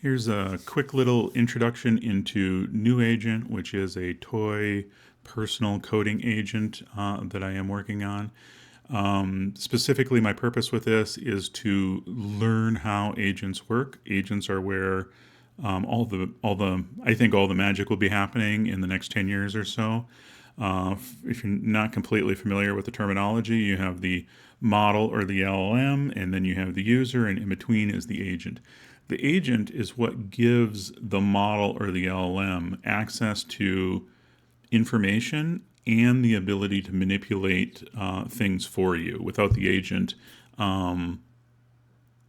Here's a quick little introduction into NuAgent, which is a toy personal coding agent that I am working on. Specifically, my purpose with this is to learn how agents work. Agents are where I think all the magic will be happening in the next 10 years or so. If you're not completely familiar with the terminology, you have the model or the LLM, and then you have the user, and in between is the agent. The agent is what gives the model or the LLM access to information and the ability to manipulate things for you. Without the agent,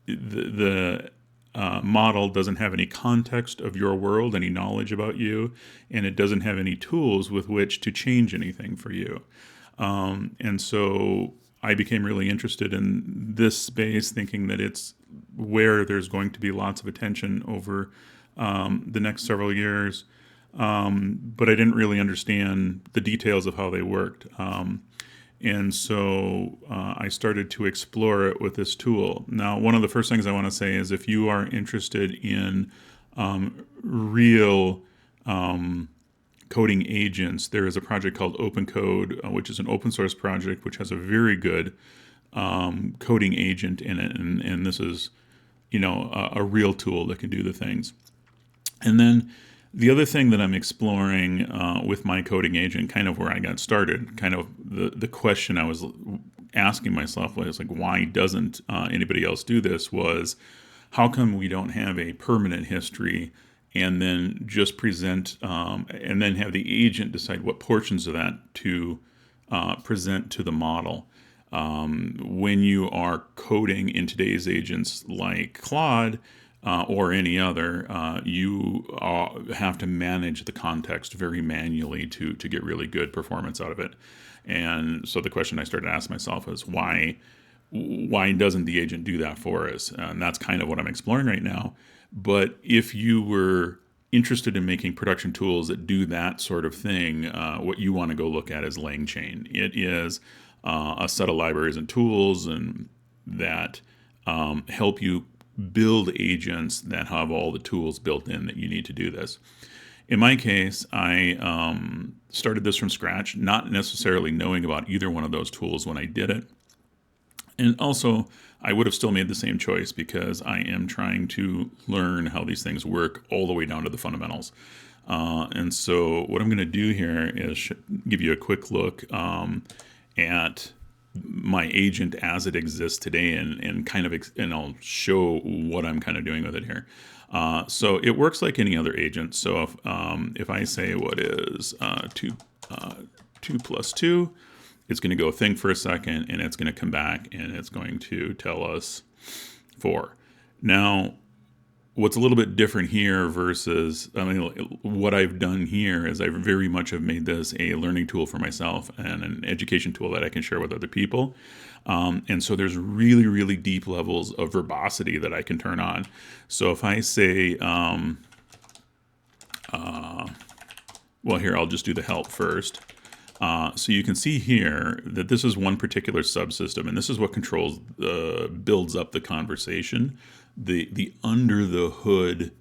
the model doesn't have any context of your world, any knowledge about you, and it doesn't have any tools with which to change anything for you. And so I became really interested in this space, thinking that it's where there's going to be lots of attention over the next several years. But I didn't really understand the details of how they worked. And so I started to explore it with this tool. Now, one of the first things I want to say is if you are interested in real coding agents, there is a project called OpenCode, which is an open source project, which has a very good coding agent in it. And this is, a real tool that can do the things. And then the other thing that I'm exploring with my coding agent, kind of where I got started, kind of the question I was asking myself was like, why doesn't anybody else do this, was how come we don't have a permanent history and then just present and then have the agent decide what portions of that to present to the model. When you are coding in today's agents like Claude, or any other, you have to manage the context very manually to get really good performance out of it. And so the question I started asking myself is why doesn't the agent do that for us? And that's kind of what I'm exploring right now. But if you were interested in making production tools that do that sort of thing, what you want to go look at is LangChain. It is a set of libraries and tools and that help you build agents that have all the tools built in that you need to do this. In my case, I started this from scratch, not necessarily knowing about either one of those tools when I did it. And also, I would have still made the same choice because I am trying to learn how these things work all the way down to the fundamentals. And so what I'm going to do here is give you a quick look at my agent as it exists today and I'll show what I'm kind of doing with it here. So it works like any other agent. So if I say what is 2 plus 2, it's going to go think for a second and it's going to come back and it's going to tell us 4. Now, what's a little bit different here versus, what I've done here is I very much have made this a learning tool for myself and an education tool that I can share with other people. And so there's really, really deep levels of verbosity that I can turn on. So if I say, well, here, I'll just do the help first. So you can see here that this is one particular subsystem, and this is what controls, builds up the conversation. The under the hood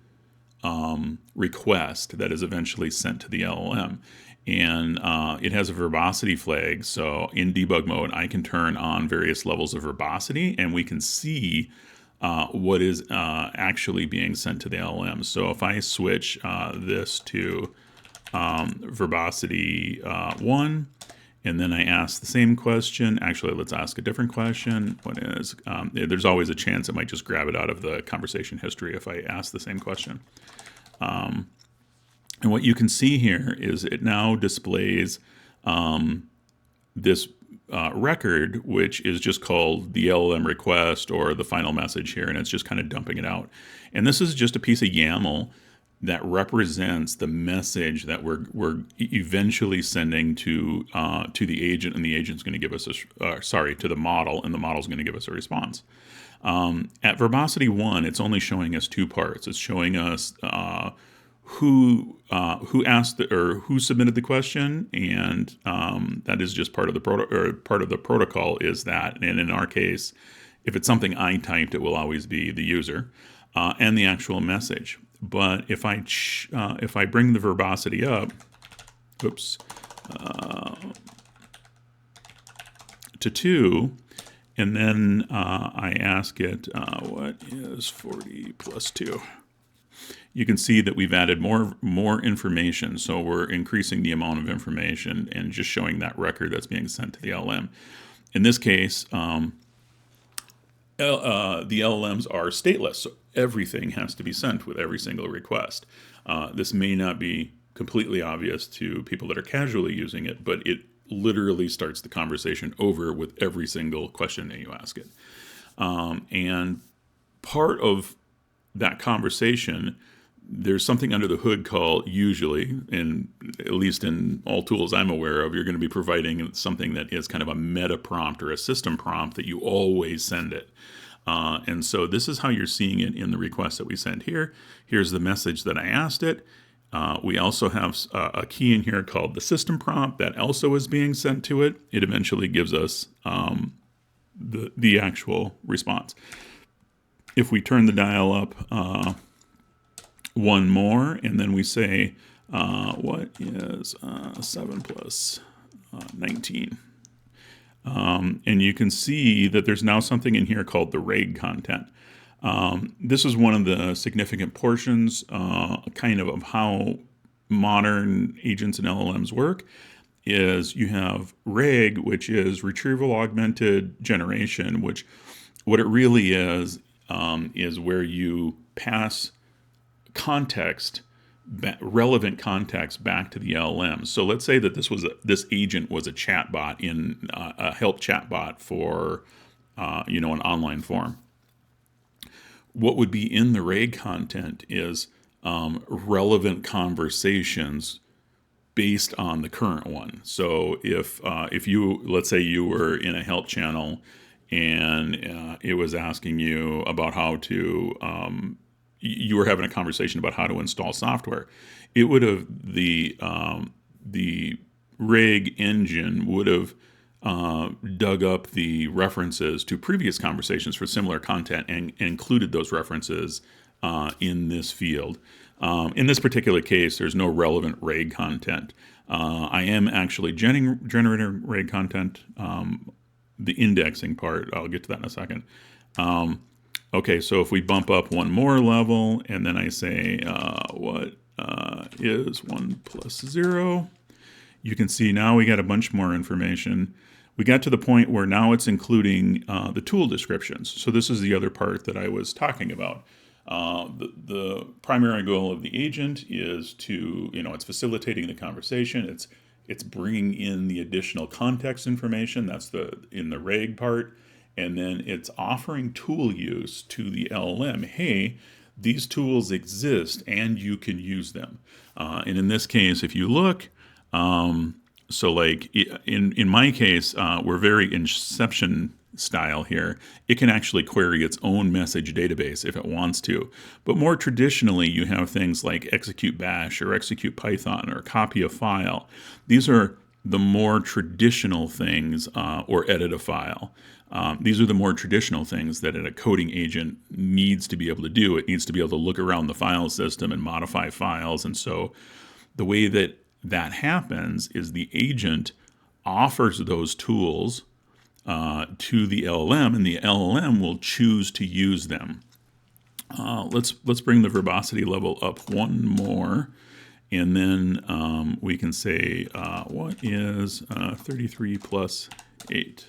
request that is eventually sent to the LLM. And it has a verbosity flag. So in debug mode, I can turn on various levels of verbosity and we can see what is actually being sent to the LLM. So if I switch this to verbosity 1, and then I ask the same question. Actually, let's ask a different question. What is, there's always a chance it might just grab it out of the conversation history if I ask the same question. And what you can see here is it now displays this record, which is just called the LLM request or the final message here, and it's just kind of dumping it out. And this is just a piece of YAML that represents the message that we're eventually sending to the agent, and the agent's going to give us to the model, and the model's going to give us a response. At verbosity 1, it's only showing us 2 parts. It's showing us who asked who submitted the question, and that is just part of the protocol is that. And in our case, if it's something I typed, it will always be the user. And the actual message. But if I bring the verbosity up, oops, to 2, and then I ask it, what is 40 plus 2? You can see that we've added more information. So we're increasing the amount of information and just showing that record that's being sent to the LLM. In this case, the LLMs are stateless, so everything has to be sent with every single request. This may not be completely obvious to people that are casually using it, but it literally starts the conversation over with every single question that you ask it. And part of that conversation, there's something under the hood called, usually, and at least in all tools I'm aware of, you're going to be providing something that is kind of a meta prompt or a system prompt that you always send it. And so this is how you're seeing it in the request that we sent here. Here's the message that I asked it. We also have a key in here called the system prompt that also is being sent to it. It eventually gives us the actual response. If we turn the dial up one more, and then we say, what is 7 plus 19? And you can see that there's now something in here called the RAG content. This is one of the significant portions kind of how modern agents and LLMs work, is you have RAG, which is retrieval augmented generation, which what it really is where you pass context, relevant context back to the LLM. So let's say that this agent was a chatbot in a help chatbot for an online form. What would be in the RAG content is relevant conversations based on the current one. So if you, let's say you were in a help channel and it was asking you about how to you were having a conversation about how to install software, it would have the RAG engine would have dug up the references to previous conversations for similar content and included those references in this field. In this particular case, there's no relevant RAG content. I am actually generating RAG content, the indexing part. I'll get to that in a second. Okay, so if we bump up one more level, and then I say, what is 1 plus 0? You can see now we got a bunch more information. We got to the point where now it's including the tool descriptions. So this is the other part that I was talking about. The primary goal of the agent is to, it's facilitating the conversation. It's bringing in the additional context information. That's in the RAG part. And then it's offering tool use to the LLM. Hey, these tools exist and you can use them. And in this case, if you look, so like in my case, we're very Inception style here. It can actually query its own message database if it wants to. But more traditionally, you have things like execute bash or execute Python or copy a file. These are the more traditional things, or edit a file. These are the more traditional things that a coding agent needs to be able to do. It needs to be able to look around the file system and modify files. And so the way that happens is the agent offers those tools to the LLM, and the LLM will choose to use them. Let's bring the verbosity level up one more, and then we can say, what is 33 plus 8?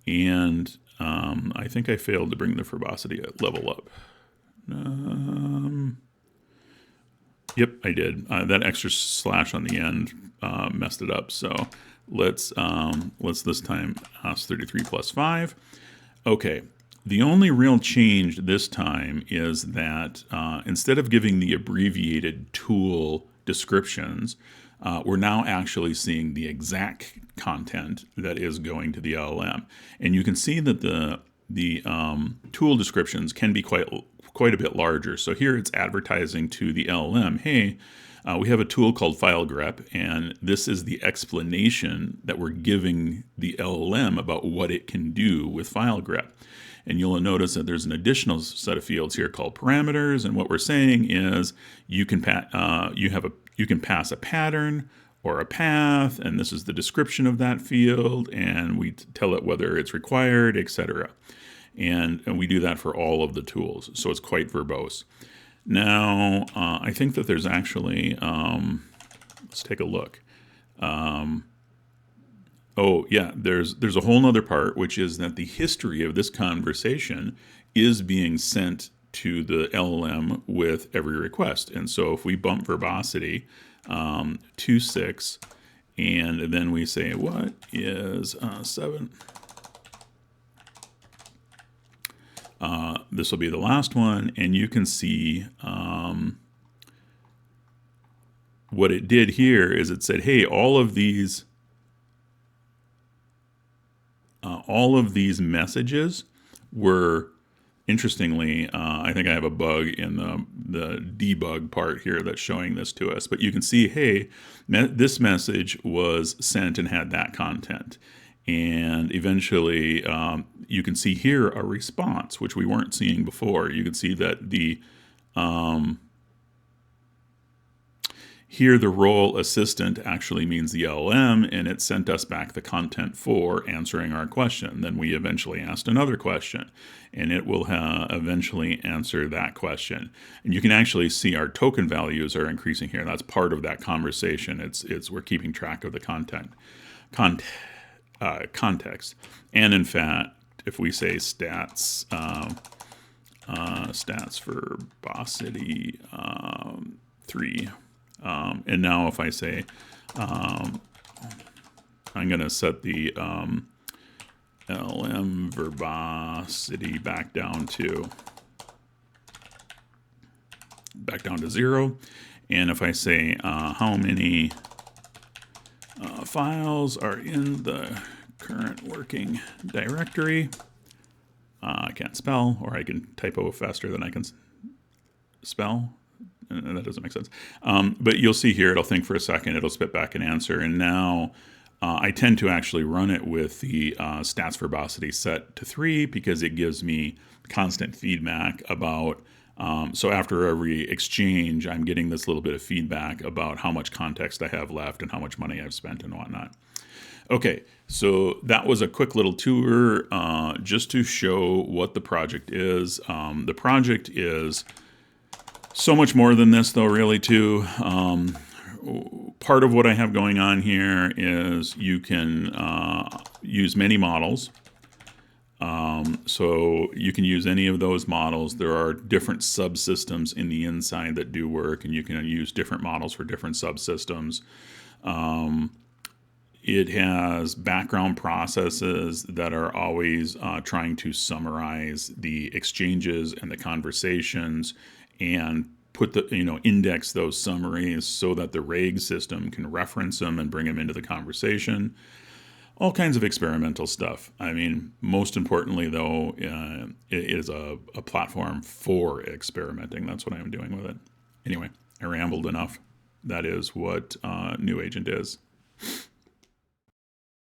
And I think I failed to bring the verbosity level up. Yep, I did. That extra slash on the end messed it up. So let's this time ask 33 plus 5. Okay, the only real change this time is that instead of giving the abbreviated tool descriptions, we're now actually seeing the exact content that is going to the LLM. And you can see that the tool descriptions can be quite a bit larger. So here it's advertising to the LLM, hey, we have a tool called file grep, and this is the explanation that we're giving the LLM about what it can do with file grep. And you'll notice that there's an additional set of fields here called parameters. And what we're saying is you can pass a pattern or a path, and this is the description of that field, and we tell it whether it's required, etc. And we do that for all of the tools, so it's quite verbose. Now, I think that there's actually, let's take a look. Oh yeah, there's a whole nother part, which is that the history of this conversation is being sent to the LLM with every request. And so if we bump verbosity to 6, and then we say, what is 7? This will be the last one, and you can see what it did here is it said, hey, all of these messages were, interestingly, I think I have a bug in the debug part here that's showing this to us. But you can see, hey, this message was sent and had that content. And eventually, you can see here a response, which we weren't seeing before. You can see that here the role assistant actually means the LLM, and it sent us back the content for answering our question. Then we eventually asked another question, and it will eventually answer that question. And you can actually see our token values are increasing here. That's part of that conversation. We're keeping track of the context. And in fact, if we say stats verbosity 3. And now if I say, I'm going to set the LM verbosity back down to 0. And if I say how many files are in the current working directory, I can't spell, or I can typo faster than I can spell. And that doesn't make sense. But you'll see here, it'll think for a second, it'll spit back an answer. And now I tend to actually run it with the stats verbosity set to 3 because it gives me constant feedback about, so after every exchange, I'm getting this little bit of feedback about how much context I have left and how much money I've spent and whatnot. Okay, so that was a quick little tour just to show what the project is. The project is so much more than this, though, really, too. Part of what I have going on here is you can use many models. So you can use any of those models. There are different subsystems in the inside that do work, and you can use different models for different subsystems. It has background processes that are always trying to summarize the exchanges and the conversations and put index those summaries so that the RAG system can reference them and bring them into the conversation. All kinds of experimental stuff. I mean, most importantly, though, it is a platform for experimenting. That's what I'm doing with it. Anyway, I rambled enough. That is what NuAgent is.